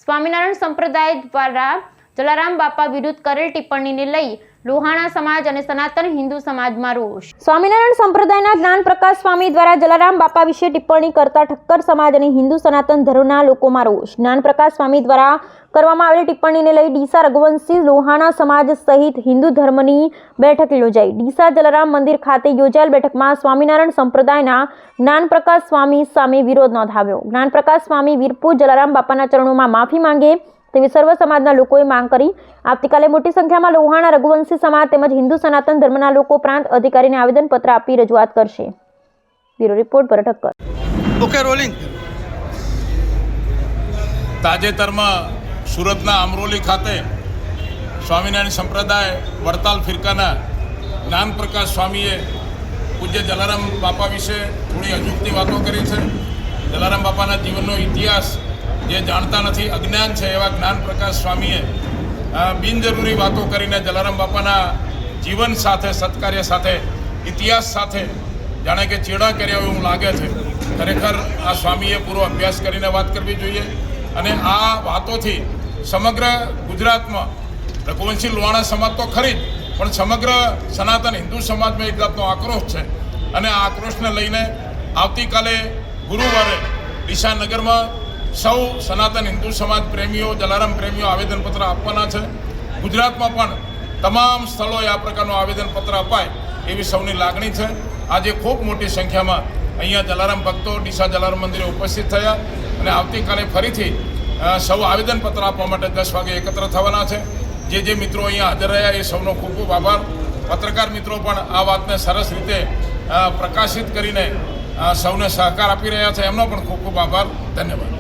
સ્વામિનારાયણ સંપ્રદાય દ્વારા જલારામ બાપા વિરુદ્ધ કરેલ ટિપ્પણીને લઈ લોહાણા સમાજ અને સનાતન હિન્દુ સમાજમાં રોષ। સ્વામિનારાયણ સંપ્રદાયના જ્ઞાન પ્રકાશ સ્વામી દ્વારા જલારામ બાપા વિશે ટિપ્પણી કરતા ઠક્કર સમાજ અને હિન્દુ સનાતન ધર્મના લોકોમાં રોષ। જ્ઞાન પ્રકાશ સ્વામી દ્વારા કરવામાં આવેલી ટિપ્પણીને લઈ ડીસા રઘુવંશી લોહાણા સમાજ સહિત હિન્દુ ધર્મની બેઠક યોજાઈ। ડીસા જલારામ મંદિર ખાતે યોજાયેલ બેઠકમાં સ્વામિનારાયણ સંપ્રદાયના જ્ઞાન પ્રકાશ સ્વામી સામે વિરોધ નોંધાવ્યો। જ્ઞાન પ્રકાશ સ્વામી વીરપુર જલારામ બાપાના ચરણોમાં માફી માંગે તેવી સર્વ સમાજના લોકોએ માંગ કરી। આવતીકાલે મોટી સંખ્યામાં લોહાણા રઘુવંશી સમાજ તેમજ હિન્દુ સનાતન ધર્મના લોકો પ્રાંત અધિકારીને આવેદનપત્ર આપી રજૂઆત કરશે। બ્યુરો રિપોર્ટ પર ઠક્કર। Okay rolling. તાજેતરમાં સુરતના અમરોલી ખાતે સ્વામિનારાયણ સંપ્રદાય વડતાલ ફિરકાના જ્ઞાન પ્રકાશ સ્વામીએ પૂજ્ય જલારામ બાપા વિશે થોડી અજુગતી વાતો કરી છે। જલારામ બાપાના જીવનનો ઇતિહાસ જે જાણતા નથી, અજ્ઞાન છે એવા જ્ઞાન પ્રકાશ સ્વામીએ બિનજરૂરી વાતો કરીને જલારામ બાપાના જીવન સાથે, સત્કાર્ય સાથે, ઇતિહાસ સાથે જાણે કે ચેડા કર્યા એવું લાગે છે। ખરેખર આ સ્વામીએ પૂરો અભ્યાસ કરીને વાત કરવી જોઈએ અને આ વાતોથી સમગ્ર ગુજરાતમાં રઘુવંશી લોહાણા સમાજ તો ખરી જ, પણ સમગ્ર સનાતન હિન્દુ સમાજમાં એક જાતનો આક્રોશ છે અને આ આક્રોશને લઈને આવતીકાલે ગુરુવારે ડીસા નગરમાં સૌ સનાતન હિન્દુ સમાજ પ્રેમીઓ, જલારામ પ્રેમીઓ આવેદનપત્ર આપવાના છે। ગુજરાતમાં પણ તમામ સ્થળોએ આ પ્રકારનું આવેદનપત્ર અપાય એવી સૌની લાગણી છે। આજે ખૂબ મોટી સંખ્યામાં અહીંયા જલારામ ભક્તો ડીસા જલારામ મંદિરે ઉપસ્થિત થયા અને આવતીકાલે ફરીથી સૌ આવેદનપત્ર આપવા માટે 10 વાગે એકત્ર થવાના છે। જે મિત્રો અહીંયા હાજર રહ્યા એ સૌનો ખૂબ ખૂબ આભાર। પત્રકાર મિત્રો પણ આ વાતને સરસ રીતે પ્રકાશિત કરીને સૌને સહકાર આપી રહ્યા છે, એમનો પણ ખૂબ ખૂબ આભાર। ધન્યવાદ।